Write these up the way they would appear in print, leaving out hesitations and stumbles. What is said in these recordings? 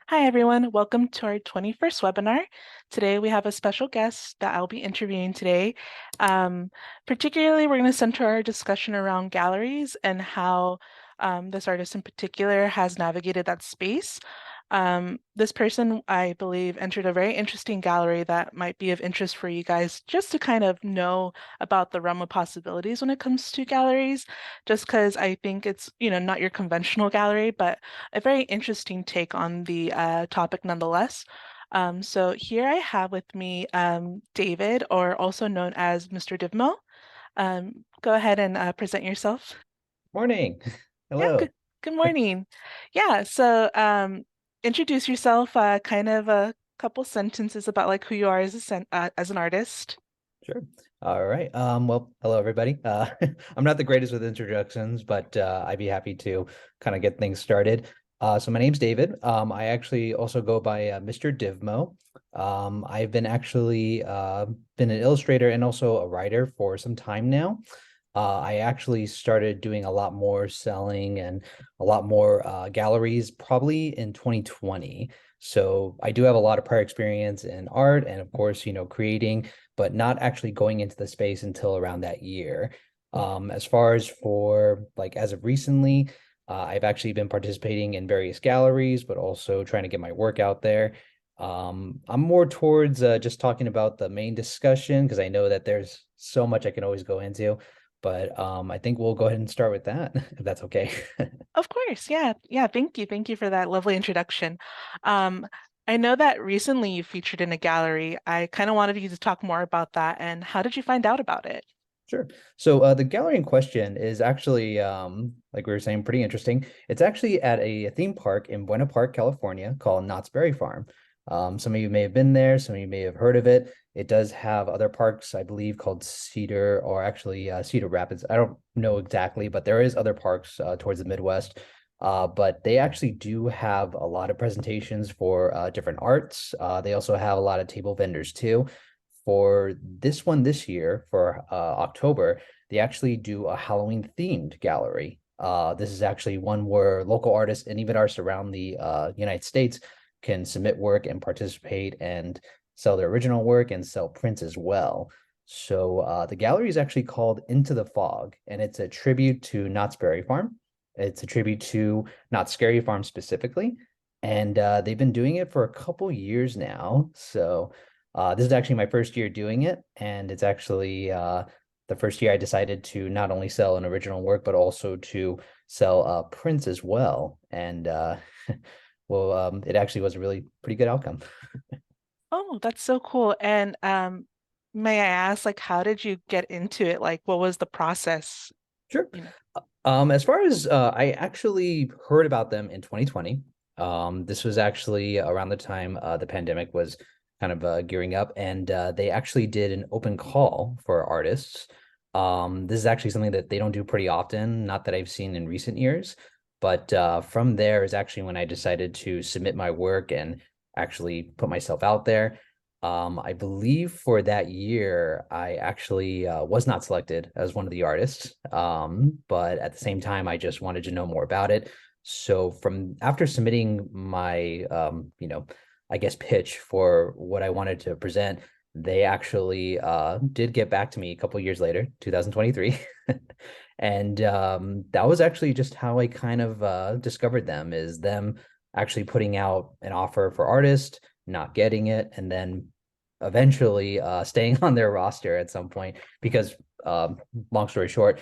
Hi, everyone. Welcome to our 21st webinar. Today, we have a special guest that I'll be interviewing today. Particularly, we're going to center our discussion around galleries and how this artist in particular has navigated that space. This person, I believe, entered a very interesting gallery that might be of interest for you guys just to kind of know about the realm of possibilities when it comes to galleries, just because I think it's, not your conventional gallery, but a very interesting take on the topic nonetheless. So here I have with me David, or also known as Mr. Divmo. Go ahead and present yourself. Morning. Yeah, good, Hello. good morning. Yeah, so introduce yourself, kind of a couple sentences about like who you are as as an artist. Sure. All right. Well, hello everybody. I'm not the greatest with introductions, but I'd be happy to kind of get things started. So my name's David. I actually also go by Mr. Divmo. I've been actually been an illustrator and also a writer for some time now. I actually started doing a lot more selling and a lot more galleries probably in 2020. So I do have a lot of prior experience in art and of course, creating, but not actually going into the space until around that year. As far as for like as of recently, I've actually been participating in various galleries, but also trying to get my work out there. I'm more towards just talking about the main discussion because I know that there's so much I can always go into. But I think we'll go ahead and start with that, if that's okay. Of course, yeah, yeah. Thank you, thank you for that lovely introduction. Um, I know that recently you featured in a gallery. I kind of wanted you to talk more about that, and how did you find out about it? Sure. So the gallery in question is actually, like we were saying, pretty interesting. It's actually at a theme park in Buena Park, California, called Knott's Berry Farm. Some of you may have been there, some of you may have heard of it. It does have other parks, I believe, called Cedar or actually Cedar Rapids. I don't know exactly, but there is other parks towards the Midwest. But they actually do have a lot of presentations for different arts. They also have a lot of table vendors too. For this one this year, for October, they actually do a Halloween themed gallery. This is actually one where local artists and even artists around the United States can submit work and participate and sell their original work and sell prints as well. So the gallery is actually called Into the Fog, and it's a tribute to Knott's Berry Farm. It's a tribute to Knott's Scary Farm specifically, and they've been doing it for a couple years now. So this is actually my first year doing it, and it's actually the first year I decided to not only sell an original work, but also to sell prints as well. And well, it actually was a really pretty good outcome. Oh, that's so cool. And may I ask, like, how did you get into it? Like, what was the process? Sure. You know? As far as I actually heard about them in 2020. This was actually around the time the pandemic was kind of gearing up, and they actually did an open call for artists. This is actually something that they don't do pretty often, not that I've seen in recent years. But from there is actually when I decided to submit my work and actually put myself out there. I believe for that year, I actually was not selected as one of the artists. But at the same time, I just wanted to know more about it. So from after submitting my, I guess pitch for what I wanted to present, they actually did get back to me a couple years later, 2023. And that was actually just how I kind of discovered them, is them actually putting out an offer for artists, not getting it, and then eventually staying on their roster at some point because long story short,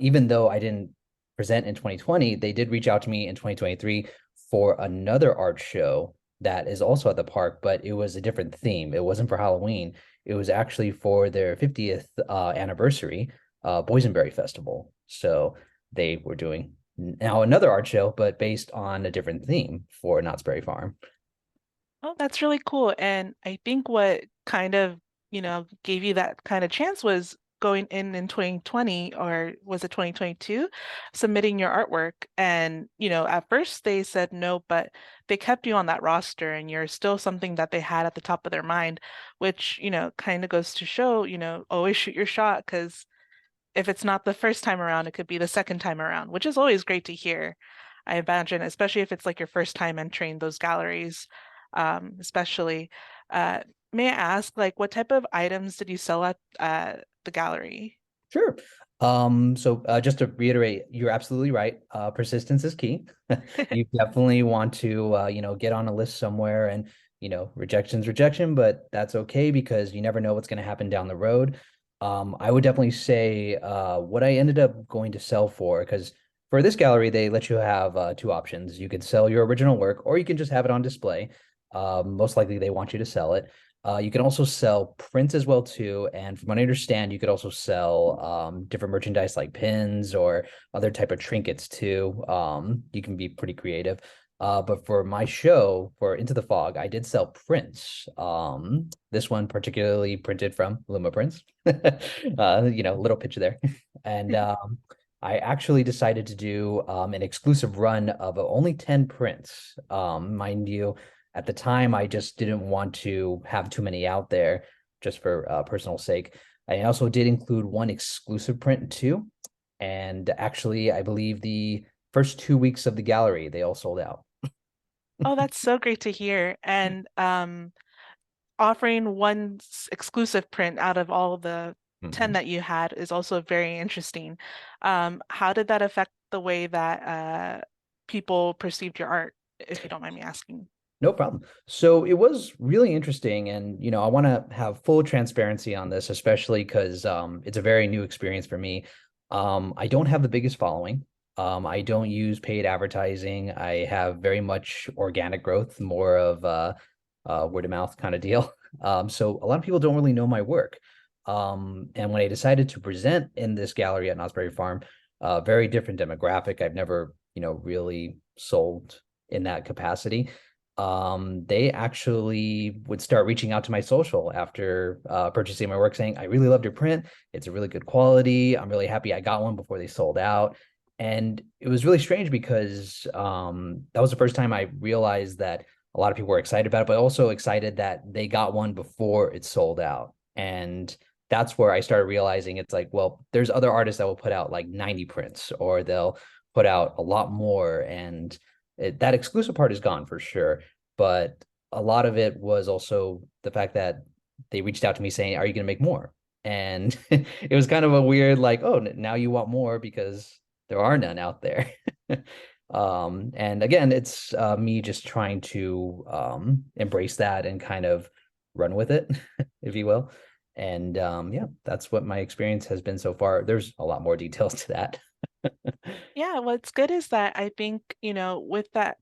even though I didn't present in 2020, they did reach out to me in 2023 for another art show that is also at the park, but it was a different theme. It wasn't for Halloween. It was actually for their 50th anniversary Boysenberry Festival. So they were doing now another art show, but based on a different theme for Knott's Berry Farm. Oh, that's really cool. And I think what kind of, gave you that kind of chance was going in 2020, or was it 2022, submitting your artwork. And, at first they said no, but they kept you on that roster and you're still something that they had at the top of their mind, which, kind of goes to show, always shoot your shot because if it's not the first time around, it could be the second time around, which is always great to hear. I imagine, especially if it's like your first time entering those galleries, especially. Uh, may I ask, like, what type of items did you sell at the gallery? Sure. Just to reiterate, you're absolutely right. Persistence is key. You definitely want to, get on a list somewhere and, rejection's rejection, but that's okay because you never know what's going to happen down the road. I would definitely say, what I ended up going to sell for, because for this gallery, they let you have two options. You could sell your original work, or you can just have it on display. Most likely, they want you to sell it. You can also sell prints as well too, and from what I understand, you could also sell different merchandise like pins or other type of trinkets too. You can be pretty creative. But for my show, for Into the Fog, I did sell prints. This one particularly printed from Luma Prints. Little picture there. And I actually decided to do an exclusive run of only 10 prints. Mind you, at the time, I just didn't want to have too many out there just for personal sake. I also did include one exclusive print too. And actually, I believe the first 2 weeks of the gallery, they all sold out. Oh, that's so great to hear. And offering one exclusive print out of all the 10 Mhm. that you had is also very interesting. How did that affect the way that people perceived your art, if you don't mind me asking? No problem. So it was really interesting. And, I want to have full transparency on this, especially because it's a very new experience for me. I don't have the biggest following. I don't use paid advertising. I have very much organic growth, more of word of mouth kind of deal. So a lot of people don't really know my work. And when I decided to present in this gallery at Knott's Berry Farm, very different demographic. I've never, really sold in that capacity. They actually would start reaching out to my social after purchasing my work, saying, I really loved your print. It's a really good quality. I'm really happy I got one before they sold out. And it was really strange because that was the first time I realized that a lot of people were excited about it, but also excited that they got one before it sold out. And that's where I started realizing it's like, well, there's other artists that will put out like 90 prints or they'll put out a lot more. And that exclusive part is gone for sure. But a lot of it was also the fact that they reached out to me saying, "Are you going to make more?" And it was kind of a weird, like, "Oh, now you want more because there are none out there." And again, it's me just trying to embrace that and kind of run with it, if you will. And yeah, that's what my experience has been so far. There's a lot more details to that. Yeah, what's good is that I think, with that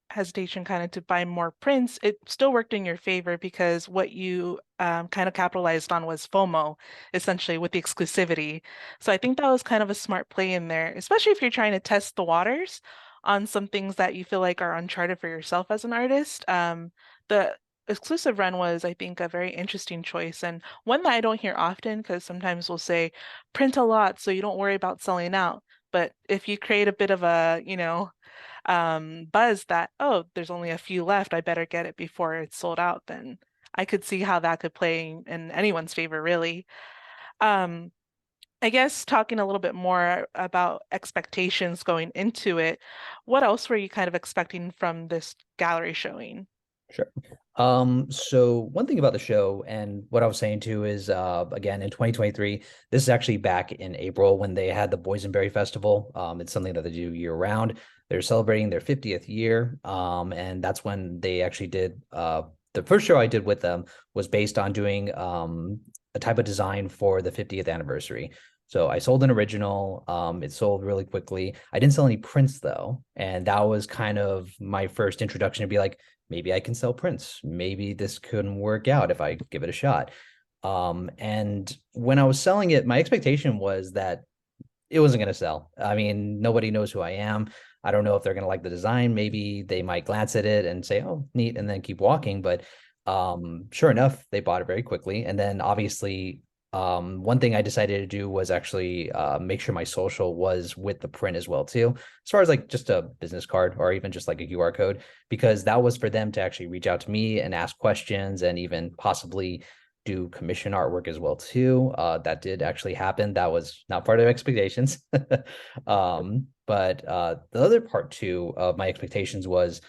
hesitation kind of to buy more prints, it still worked in your favor because what you kind of capitalized on was FOMO, essentially with the exclusivity. So I think that was kind of a smart play in there, especially if you're trying to test the waters on some things that you feel like are uncharted for yourself as an artist. The exclusive run was, I think, a very interesting choice and one that I don't hear often because sometimes we'll say print a lot so you don't worry about selling out. But if you create a bit of a, buzz that, oh, there's only a few left, I better get it before it's sold out, then I could see how that could play in anyone's favor, really. Um, I guess talking a little bit more about expectations going into it, what else were you kind of expecting from this gallery showing? Sure. So one thing about the show and what I was saying too is again in 2023, this is actually back in April when they had the Boysenberry Festival. It's something that they do year round. They're celebrating their 50th year. And that's when they actually did the first show I did with them was based on doing a type of design for the 50th anniversary. So I sold an original. It sold really quickly. I didn't sell any prints though, and that was kind of my first introduction to be like, maybe I can sell prints. Maybe this couldn't work out if I give it a shot. And when I was selling it, my expectation was that it wasn't going to sell. I mean, nobody knows who I am. I don't know if they're going to like the design. Maybe they might glance at it and say, "Oh, neat," and then keep walking. But sure enough, they bought it very quickly. And then obviously, one thing I decided to do was actually make sure my social was with the print as well too, as far as like just a business card or even just like a QR code, because that was for them to actually reach out to me and ask questions and even possibly do commission artwork as well too. That did actually happen. That was not part of expectations. But the other part too of my expectations was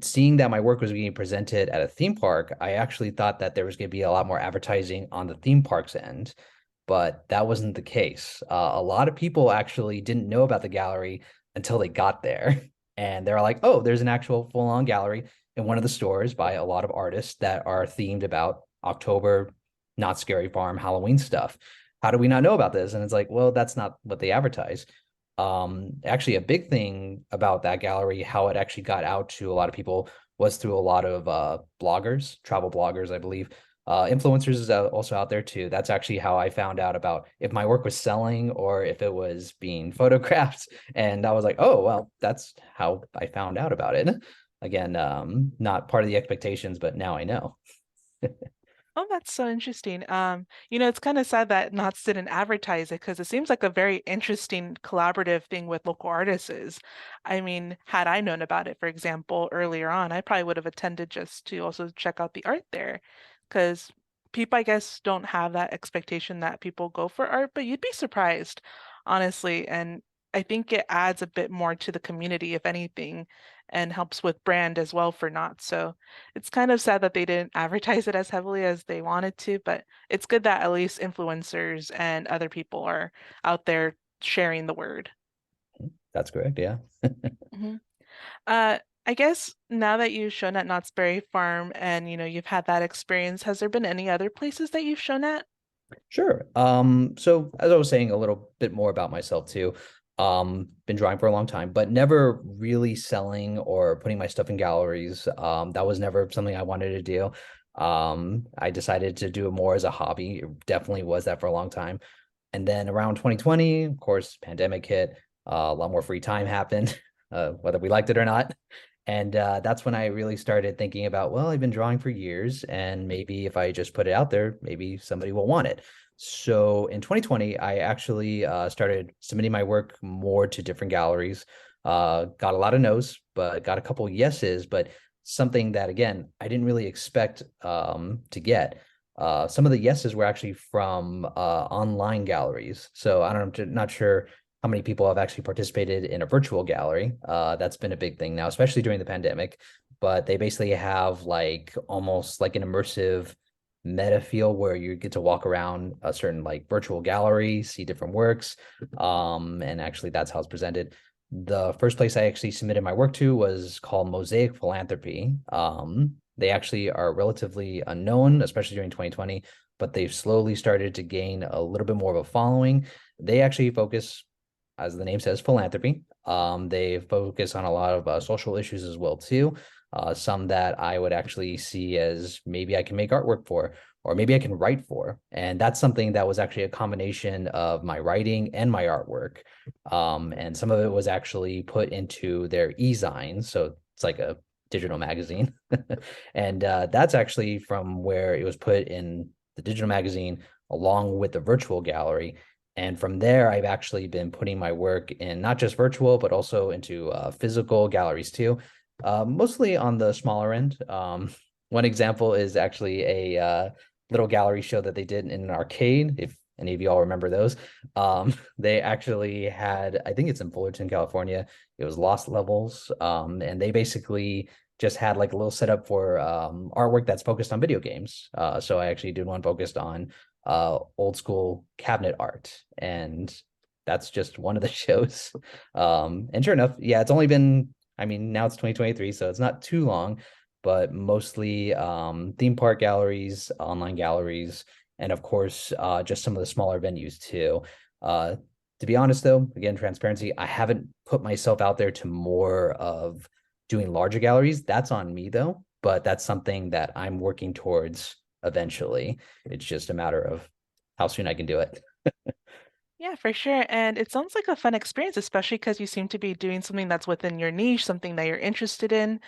seeing that my work was being presented at a theme park. I actually thought that there was going to be a lot more advertising on the theme park's end, but that wasn't the case. A lot of people actually didn't know about the gallery until they got there. And they're like, oh, there's an actual full on gallery in one of the stores by a lot of artists that are themed about October, Not Scary Farm, Halloween stuff. How do we not know about this? And it's like, well, that's not what they advertise. Actually, a big thing about that gallery, how it actually got out to a lot of people was through a lot of bloggers, travel bloggers, I believe. Influencers is also out there too. That's actually how I found out about if my work was selling or if it was being photographed. And I was like, oh, well, that's how I found out about it. Again, not part of the expectations, but now I know. Oh, that's so interesting. It's kind of sad that Knott's didn't advertise it because it seems like a very interesting collaborative thing with local artists. I mean, had I known about it, for example, earlier on, I probably would have attended just to also check out the art there. Because people, I guess, don't have that expectation that people go for art, but you'd be surprised, honestly. And I think it adds a bit more to the community, if anything, and helps with brand as well for Knot. So it's kind of sad that they didn't advertise it as heavily as they wanted to, but it's good that at least influencers and other people are out there sharing the word. That's correct. Yeah. Mhm. Uh, I guess now that you've shown at Knott's Berry Farm and you've had that experience, has there been any other places that you've shown at? Sure. So as I was saying a little bit more about myself too, been drawing for a long time, but never really selling or putting my stuff in galleries. That was never something I wanted to do. I decided to do it more as a hobby. It definitely was that for a long time. And then around 2020, of course, pandemic hit, a lot more free time happened, whether we liked it or not. And that's when I really started thinking about, well, I've been drawing for years, and maybe if I just put it out there, maybe somebody will want it. So in 2020, I actually started submitting my work more to different galleries. Got a lot of no's, but got a couple yeses, but something that, again, I didn't really expect to get. Some of the yeses were actually from online galleries. So not sure how many people have actually participated in a virtual gallery. That's been a big thing now, especially during the pandemic. But they basically have like almost like an immersive meta feel where you get to walk around a certain like virtual gallery, see different works. And actually that's how it's presented. The first place I actually submitted my work to was called Mosaic Philanthropy. They actually are relatively unknown, especially during 2020, but they've slowly started to gain a little bit more of a following. They actually focus, as the name says, philanthropy. They focus on a lot of social issues as well too. Some that I would actually see as maybe I can make artwork for, or maybe I can write for. And that's something that was actually a combination of my writing and my artwork. And some of it was actually put into their e-zine. So it's like a digital magazine. And that's actually from where it was put in the digital magazine along with the virtual gallery. And from there, I've actually been putting my work in not just virtual, but also into physical galleries too, mostly on the smaller end. One example is actually a little gallery show that they did in an arcade. If any of you all remember those, they actually had, I think it's in Fullerton, California. It was Lost Levels, and they basically just had like a little setup for artwork that's focused on video games. So I actually did one focused on old school cabinet art, and that's just one of the shows. And sure enough, yeah, it's only been, I mean, now it's 2023, so it's not too long, but mostly theme park galleries, online galleries, and of course, just some of the smaller venues too. Uh, to be honest, though, again, transparency, I haven't put myself out there to more of doing larger galleries. That's on me, though, but that's something that I'm working towards eventually. It's just a matter of how soon I can do it. Yeah, for sure. And it sounds like a fun experience, especially because you seem to be doing something that's within your niche, something that you're interested in.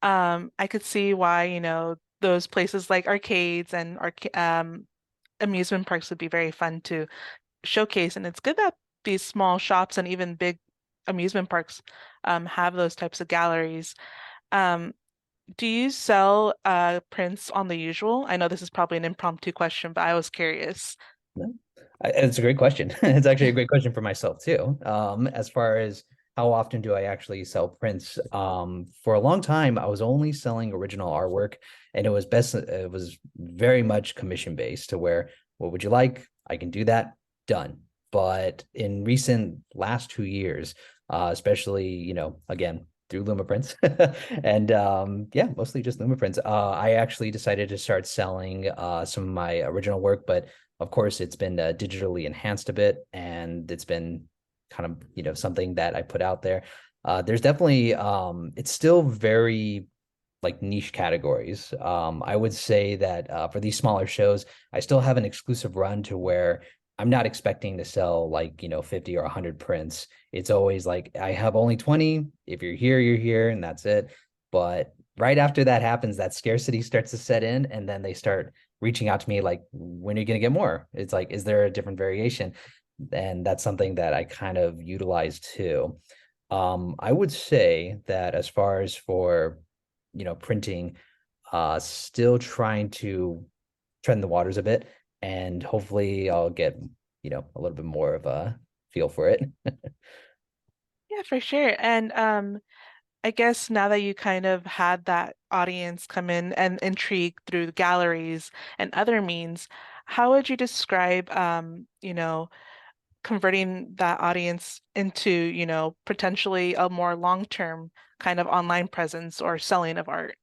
I could see why, those places like arcades and amusement parks would be very fun to showcase. And it's good that these small shops and even big amusement parks have those types of galleries. Um, do you sell prints on the usual? I know this is probably an impromptu question, but I was curious. It's a great question. It's actually a great question for myself too. As far as how often do I actually sell prints? For a long time, I was only selling original artwork, and it was very much commission based to where, what would you like? I can do that, done. But in recent last 2 years, especially, again, through Luma prints and yeah, mostly just Luma prints. I actually decided to start selling some of my original work, but of course, it's been digitally enhanced a bit, and it's been kind of something that I put out there. There's definitely it's still very like niche categories. I would say that for these smaller shows, I still have an exclusive run to where I'm not expecting to sell like 50 or 100 prints. It's always like I have only 20. If you're here, you're here, and that's it. But right after that happens, that scarcity starts to set in, and then they start reaching out to me like, when are you going to get more? It's like, is there a different variation? And that's something that I kind of utilize too. I would say that as far as for, printing, still trying to trend the waters a bit, and hopefully I'll get, a little bit more of a feel for it. Yeah, for sure. And I guess now that you kind of had that audience come in and intrigue through the galleries and other means, how would you describe, converting that audience into, potentially a more long-term kind of online presence or selling of art?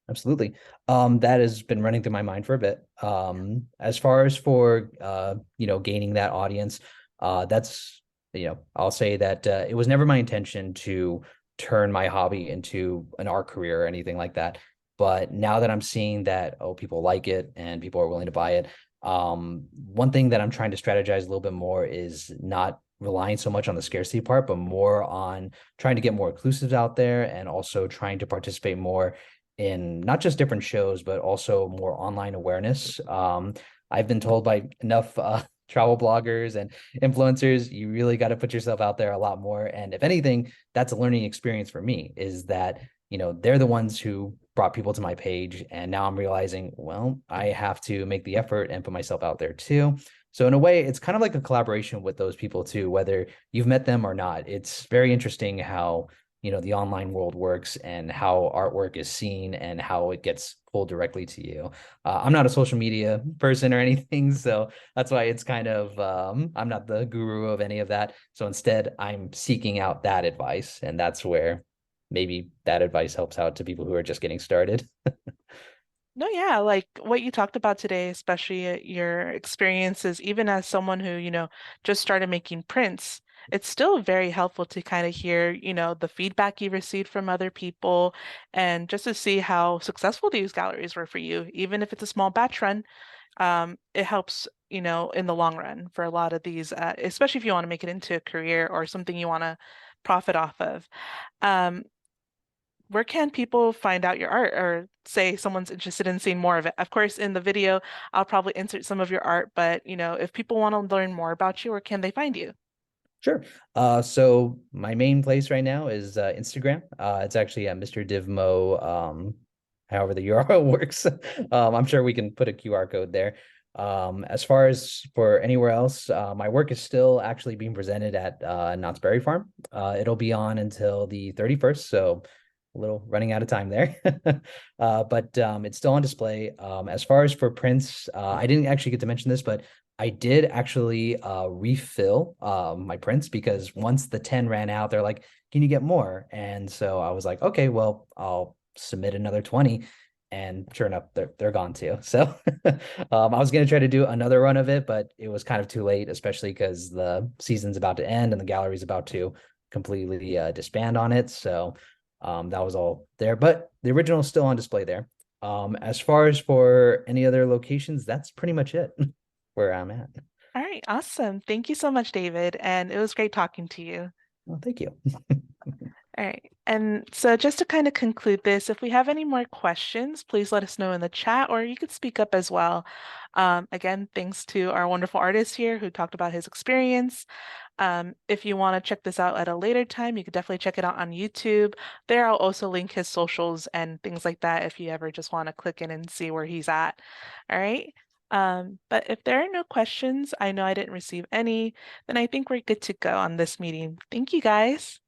Absolutely. That has been running through my mind for a bit. As far as for gaining that audience, that's I'll say that it was never my intention to turn my hobby into an art career or anything like that. But now that I'm seeing that, oh, people like it and people are willing to buy it, one thing that I'm trying to strategize a little bit more is not relying so much on the scarcity part, but more on trying to get more exclusives out there, and also trying to participate more in not just different shows, but also more online awareness. I've been told by enough travel bloggers and influencers, you really got to put yourself out there a lot more. And if anything, that's a learning experience for me, is that, they're the ones who brought people to my page. And now I'm realizing, well, I have to make the effort and put myself out there too. So in a way, it's kind of like a collaboration with those people too, whether you've met them or not. It's very interesting how the online world works and how artwork is seen and how it gets pulled directly to you. I'm not a social media person or anything, so that's why it's kind of I'm not the guru of any of that. So instead, I'm seeking out that advice, and that's where maybe that advice helps out to people who are just getting started. No, yeah, like what you talked about today, especially your experiences, even as someone who, just started making prints, it's still very helpful to kind of hear, the feedback you received from other people and just to see how successful these galleries were for you. Even if it's a small batch run, it helps, in the long run for a lot of these, especially if you want to make it into a career or something you want to profit off of. Um, where can people find out your art or say someone's interested in seeing more of it? Of course, in the video, I'll probably insert some of your art, but if people want to learn more about you, where can they find you? Sure. So my main place right now is Instagram. It's actually at Mr. Divmo, however the URL works. I'm sure we can put a QR code there. As far as for anywhere else, my work is still actually being presented at Knott's Berry Farm. It'll be on until the 31st, so a little running out of time there. But it's still on display. As far as for prints, I didn't actually get to mention this, but I did actually refill my prints, because once the 10 ran out, they're like, can you get more? And so I was like, okay, well, I'll submit another 20. And sure enough, they're gone too. So I was gonna try to do another run of it, but it was kind of too late, especially because the season's about to end and the gallery's about to completely disband on it. So that was all there. But the original is still on display there. As far as for any other locations, that's pretty much it where I'm at. All right, awesome. Thank you so much, David. And it was great talking to you. Well, thank you. All right. And so just to kind of conclude this, if we have any more questions, please let us know in the chat or you could speak up as well. Again, thanks to our wonderful artist here who talked about his experience. If you want to check this out at a later time, you could definitely check it out on YouTube. There, I'll also link his socials and things like that if you ever just want to click in and see where he's at. All right. But if there are no questions, I know I didn't receive any, then I think we're good to go on this meeting. Thank you guys.